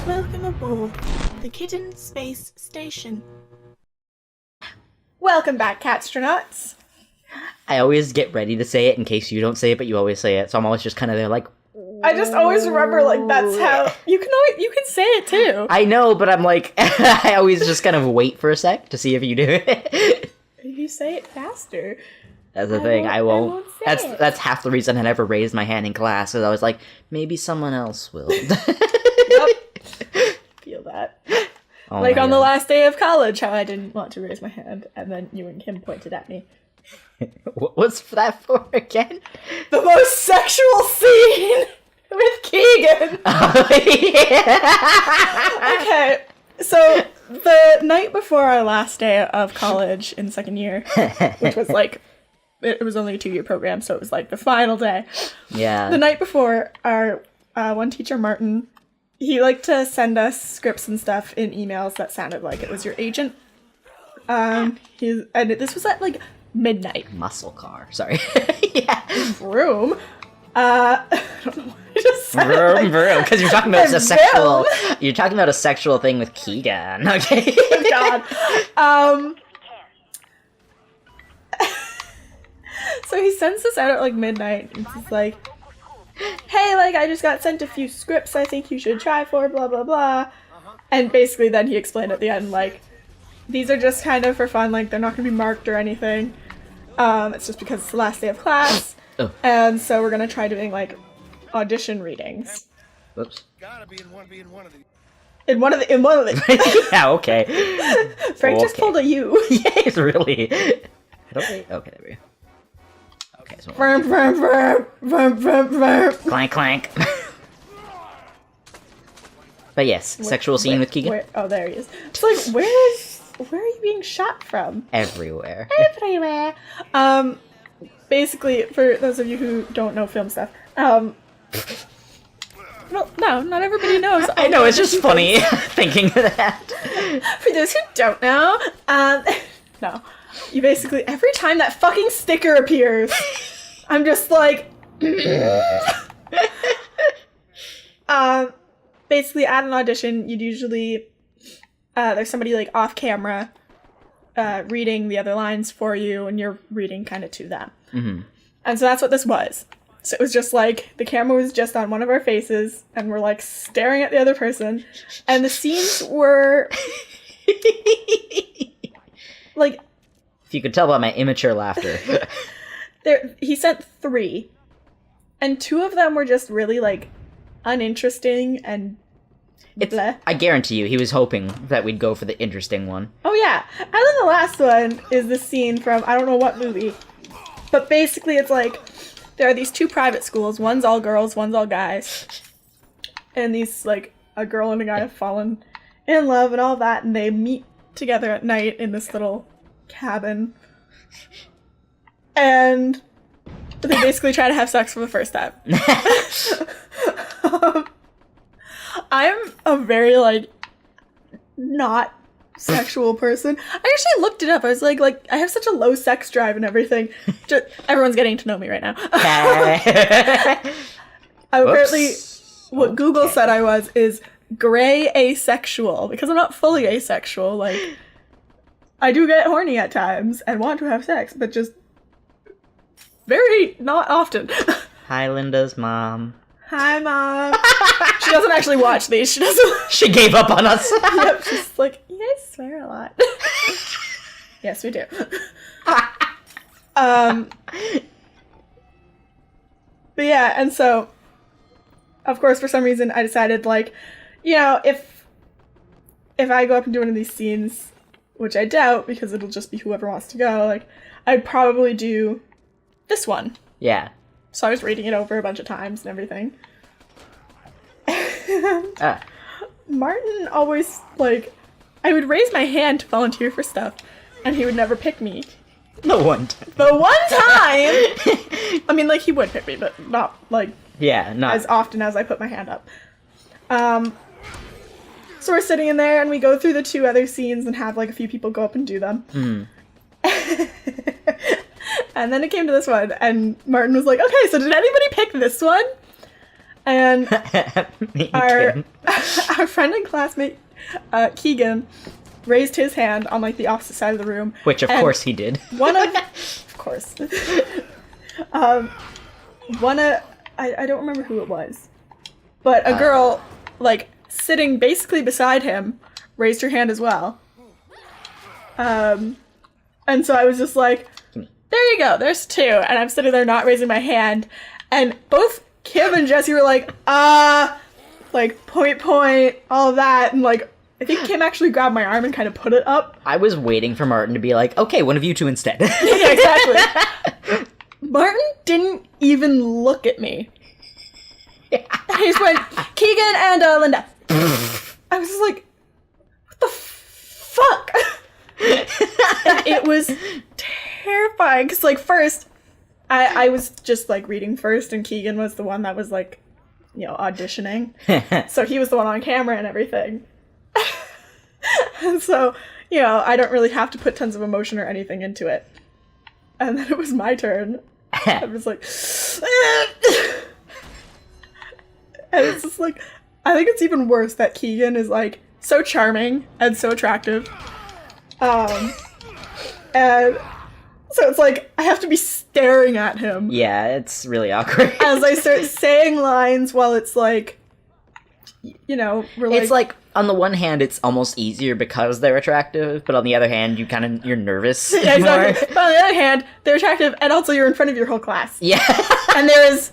Welcome aboard the Kitten Space Station. Welcome back, Catstronauts. I always get ready to say it in case you don't say it, but you always say it, so I'm always just kind of there like... I just always remember, like, that's how... You can say it, too. I know, but I'm like... I always just kind of wait for a sec to see if you do it. You say it faster. That's the thing, I won't. say That's half the reason I never raised my hand in class, is I was like, maybe someone else will. Yep. Feel that. Oh like on the God. last day of college, how I didn't want to raise my hand, and then you and Kim pointed at me. What was that for again? The most sexual scene with Keegan! Oh, yeah. Okay, so the night before our last day of college in second year, which was like, it was only a 2-year program, so it was like the final day. Yeah. The night before, our one teacher, Martin, he liked to send us scripts and stuff in emails that sounded like it was your agent. And this was at like midnight. Muscle car, sorry. Yeah. Room. I don't know why I just said it like Vroom, because you're talking about a sexual... Vroom. You're talking about a sexual thing with Keegan, okay? Oh, God. So he sends this out at like midnight, and he's like, hey, like, I just got sent a few scripts I think you should try for, blah, blah, blah. And basically then he explained at the end, like, these are just kind of for fun, like, they're not gonna be marked or anything. It's just because it's the last day of class. Oh. And so we're gonna try doing, like, audition readings. Whoops. Gotta be in one of these. In one of the... Yeah, okay. Frank just Okay. pulled a U. Yes, really. Okay, there we go. Okay, so Vroom, vroom, vroom, vroom, vroom, vroom. clank, clank. But yes, sexual scene with Keegan Oh, there he is. It's like, where are you being shot from? everywhere. Everywhere. Basically, for those of you who don't know film stuff, well, no, not everybody knows. I know, it's just funny thinking of that. For those who don't know, no. You basically, every time that fucking sticker appears, I'm just like, basically at an audition, you'd usually, there's somebody like off camera, reading the other lines for you, and you're reading kind of to them. Mm-hmm. And so that's what this was. So it was just like, the camera was just on one of our faces, and we're like staring at the other person, and the scenes were like, If you could tell by my immature laughter. he sent 3, and 2 of them were just really like uninteresting and bleh. I guarantee you, he was hoping that we'd go for the interesting one. Oh yeah, and then the last one is the scene from I don't know what movie, but basically it's like there are these 2 private schools, one's all girls, one's all guys, and these like a girl and a guy have fallen in love and all that, and they meet together at night in this little cabin, and they basically try to have sex for the first time. I'm a very like not sexual person. I actually looked it up. I was like I have such a low sex drive and everything. Just, everyone's getting to know me right now. Apparently, what Google said I was is gray asexual, because I'm not fully asexual. Like, I do get horny at times and want to have sex, but just very not often. Hi, Linda's mom. Hi, Mom. She doesn't actually watch these. She doesn't. She gave up on us. Yep, she's like, you guys swear a lot. Yes, we do. But yeah, and so, of course, for some reason, I decided, like, you know, if I go up and do one of these scenes, which I doubt, because it'll just be whoever wants to go, like, I'd probably do this one. Yeah. So I was reading it over a bunch of times and everything. Martin always, like, I would raise my hand to volunteer for stuff, and he would never pick me. The one time. The one time! I mean, like, he would pick me, but not, like, Yeah, not... as often as I put my hand up. So we're sitting in there, and we go through the 2 other scenes and have, like, a few people go up and do them. Mm. And then it came to this one, and Martin was like, okay, so did anybody pick this one? And Me and our Kim. our friend and classmate Keegan raised his hand on like the opposite side of the room, Which, of and course, he did. of course, I don't remember who it was, but a girl like sitting basically beside him raised her hand as well. And so I was just like, there you go, there's two, and I'm sitting there not raising my hand, and both Kim and Jesse were like, like point, all of that, and like, I think Kim actually grabbed my arm and kind of put it up. I was waiting for Martin to be like, okay, one of you two instead. Yeah, exactly. Martin didn't even look at me. He just went, Keegan and Linda. I was just like, what the fuck? And it was terrifying, because like first, I was just like reading first, and Keegan was the one that was like, you know, auditioning. So he was the one on camera and everything. And so, you know, I don't really have to put tons of emotion or anything into it. And then it was my turn. I was like, and it's just like, I think it's even worse that Keegan is like so charming and so attractive. And so it's like, I have to be staring at him. Yeah, it's really awkward. As I start saying lines while it's like, you know, we're like... It's like, on the one hand, it's almost easier because they're attractive, but on the other hand, you're nervous. Yeah, exactly. more. But on the other hand, they're attractive, and also you're in front of your whole class. Yeah. And there's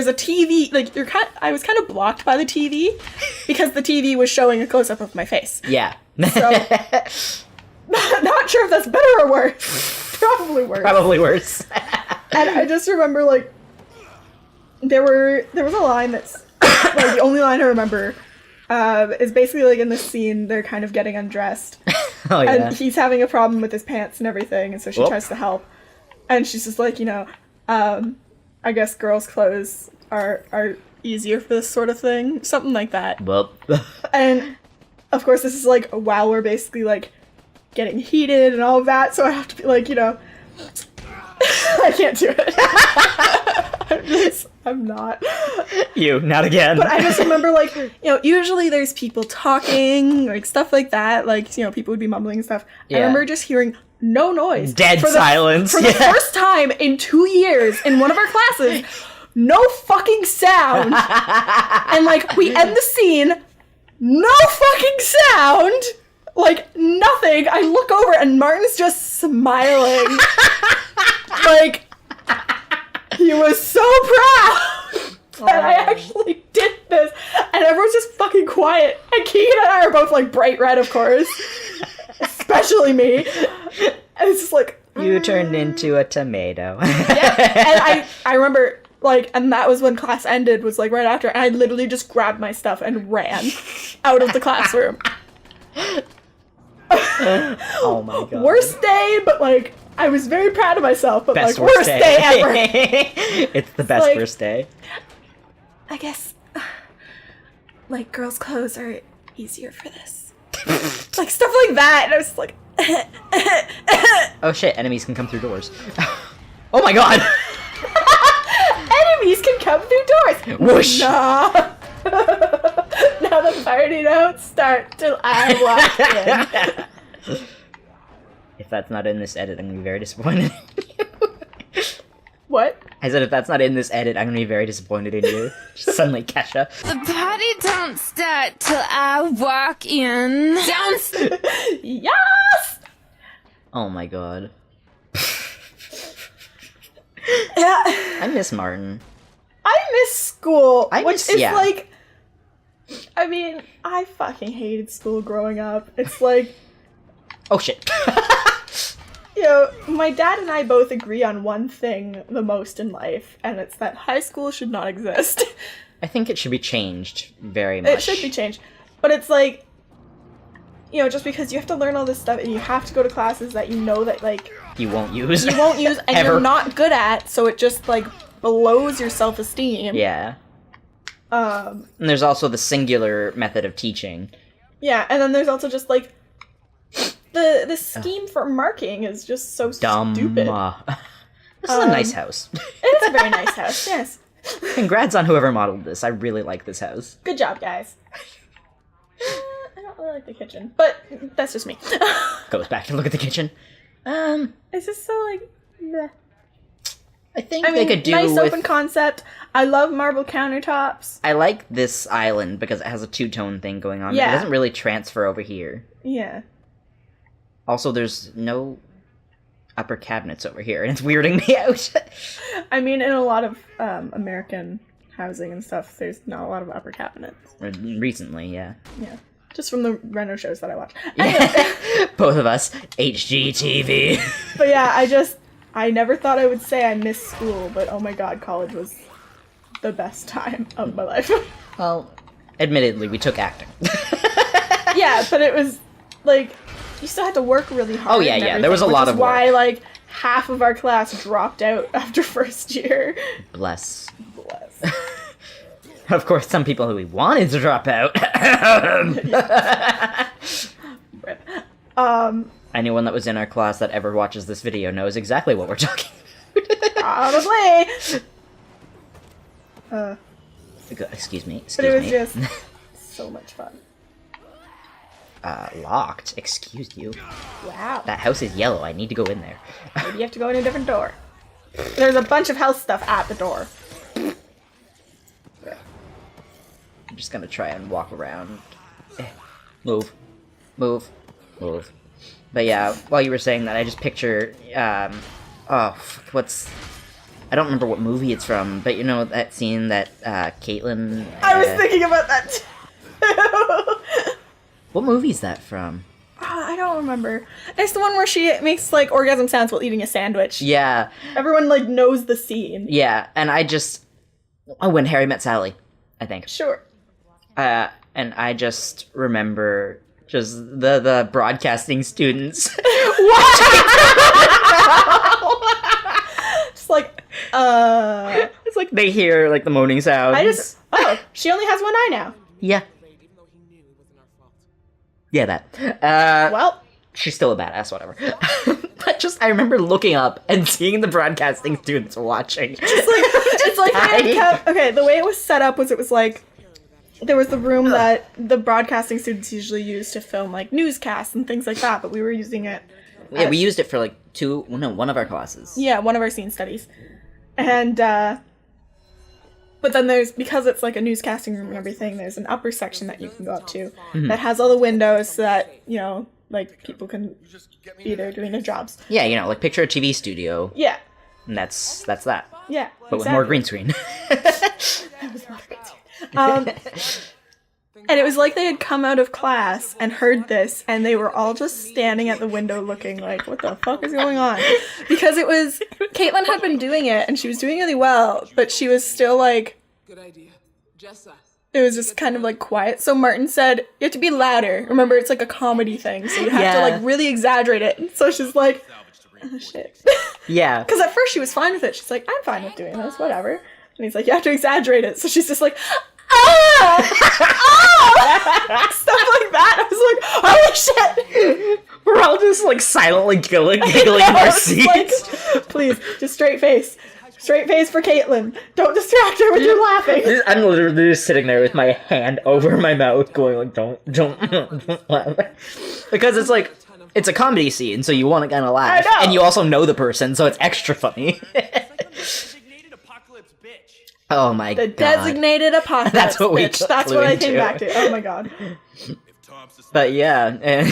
a TV, like, I was kind of blocked by the TV, because the TV was showing a close-up of my face. Yeah. So, not sure if that's better or worse. Probably worse. Probably worse. And I just remember, like, there was a line that's, like, the only line I remember, is basically, like, in this scene, they're kind of getting undressed. Oh, yeah. And he's having a problem with his pants and everything, and so she tries to help. And she's just like, you know, I guess girls' clothes are easier for this sort of thing. Something like that. Well. And, of course, this is, like, while we're basically, like, getting heated and all of that, so I have to be like, you know, I can't do it. I'm not. You, not again. But I just remember, like, you know, usually there's people talking, like, stuff like that, like, you know, people would be mumbling and stuff. Yeah. I remember just hearing no noise. Dead silence. For the first time in 2 years in one of our classes, no fucking sound. And, like, we end the scene, no fucking sound. Like, nothing. I look over and Martin's just smiling. Like, he was so proud that I actually did this. And everyone's just fucking quiet. And Keegan and I are both, like, bright red, of course. Especially me. And it's just like... You turned into a tomato. Yeah. And I remember, like, and that was when class ended, was, like, right after. And I literally just grabbed my stuff and ran out of the classroom. Oh my god. Worst day, but, like, I was very proud of myself, but, Best like, worst day ever. It's the best like- first day. I guess, like, girls' clothes are easier for this. Like, stuff like that, and I was like... Oh shit, enemies can come through doors. Oh my god! Enemies can come through doors! Whoosh! Nah. Now the party don't start till I walk in. If that's not in this edit, I'm gonna be very disappointed in you. What? I said if that's not in this edit, I'm gonna be very disappointed in you. Just suddenly Kesha. The party don't start till I walk in. Yes! Oh my god. Yeah. I miss Martin. I miss school, I which miss- is yeah. like... I mean, I fucking hated school growing up. It's like... Oh shit. You know, my dad and I both agree on one thing the most in life, and it's that high school should not exist. I think it should be changed very much. It should be changed. But it's like, you know, just because you have to learn all this stuff and you have to go to classes that you know that, like, You won't use. you won't use and Ever. you're not good at, so it just, like, blows your self-esteem. Yeah. And there's also the singular method of teaching. Yeah, and then there's also just, like, the scheme for marking is just so Dumb. stupid. This is a nice house. It is a very nice house, yes. Congrats on whoever modeled this. I really like this house. Good job, guys. I don't really like the kitchen, but that's just me. Goes back to look at the kitchen. It's just so like, bleh. I think I mean, they could do nice with... open concept. I love marble countertops. I like this island because it has a two-tone thing going on. Yeah. It doesn't really transfer over here. Yeah. Also, there's no upper cabinets over here, and it's weirding me out. I mean, in a lot of American housing and stuff, there's not a lot of upper cabinets. Recently, yeah. Yeah. Just from the reno shows that I watch. Yeah. Both of us, HGTV. But yeah, I never thought I would say I missed school, but oh my god, college was the best time of my life. Well, admittedly, we took acting. Yeah, but it was, like, you still had to work really hard. Oh, yeah, and yeah, everything, there was a lot which is of why, work. like, half of our class dropped out after first year. Bless. Bless. Of course, some people who we wanted to drop out. Rip. Anyone that was in our class that ever watches this video knows exactly what we're talking Probably. Excuse me. But it was me. just so much fun. Locked. Excuse you. Wow. That house is yellow. I need to go in there. Maybe you have to go in a different door. There's a bunch of house stuff at the door. I'm just gonna try and walk around. Move. Move. Move. But yeah, while you were saying that, I just picture, I don't remember what movie it's from, but you know that scene that, Caitlin... I was thinking about that too. What movie is that from? I don't remember. It's the one where she makes, like, orgasm sounds while eating a sandwich. Yeah. Everyone, like, knows the scene. Yeah, and When Harry Met Sally, I think. Sure. And I just remember just the broadcasting students Just like, It's like they hear like the moaning sounds. she only has one eye now. Yeah. Yeah, that. Well, She's still a badass, whatever. But just, I remember looking up and seeing the broadcasting students watching. it's like, okay, the way it was set up was it was like, there was the room that the broadcasting students usually use to film like newscasts and things like that, but we were using it. Yeah, we used it for like one of our classes. Yeah, one of our scene studies. And, but then because it's like a newscasting room and everything, there's an upper section that you can go up to that has all the windows so that, you know, like people can be there doing their jobs. Yeah, you know, like picture a TV studio. Yeah. And that's that. Yeah. But with more green screen. That was a lot of green screen. And it was like they had come out of class and heard this, and they were all just standing at the window looking like, what the fuck is going on? Because Caitlin had been doing it, and she was doing really well, but she was still like, Good idea. Just us. it was just kind of like quiet. So Martin said, you have to be louder. Remember, it's like a comedy thing, so you have to like really exaggerate it. And so she's like, oh shit. Yeah. Because at first she was fine with it. She's like, I'm fine with doing this, whatever. And he's like, you have to exaggerate it. So she's just like, stuff like that. I was like, holy shit. We're all just like silently giggling in our seats. Like, please, just straight face. Straight face for Caitlin. Don't distract her when you're laughing. I'm literally just sitting there with my hand over my mouth going like, don't laugh. Because it's like, it's a comedy scene, so you want to kind of laugh. I know. And you also know the person, so it's extra funny. Oh my god. The designated apocalypse That's what we bitch. That's what I came flew back into. to. Oh my god. But yeah, and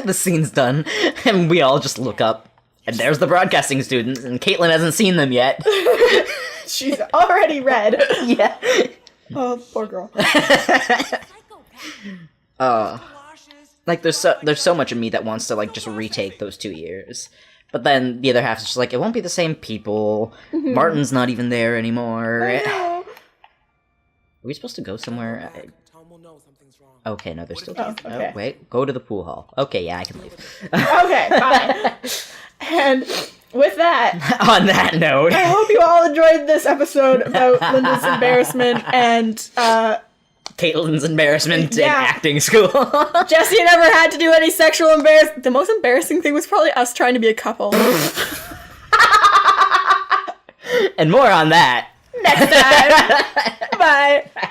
the scene's done, and we all just look up, and there's the broadcasting students, and Caitlin hasn't seen them yet. She's already read. Yeah. Oh, poor girl. Like there's so much of me that wants to like just retake those 2 years. But then the other half is just like, it won't be the same people. Martin's not even there anymore. Are we supposed to go somewhere? Okay, no, they're still... okay. Oh, wait, go to the pool hall. Okay, yeah, I can leave. Okay, fine. And with that... On that note... I hope you all enjoyed this episode about Linda's embarrassment and, Caitlin's embarrassment in Yeah. acting school. Jesse never had to do any sexual embarrassment. The most embarrassing thing was probably us trying to be a couple. And more on that next time. Bye.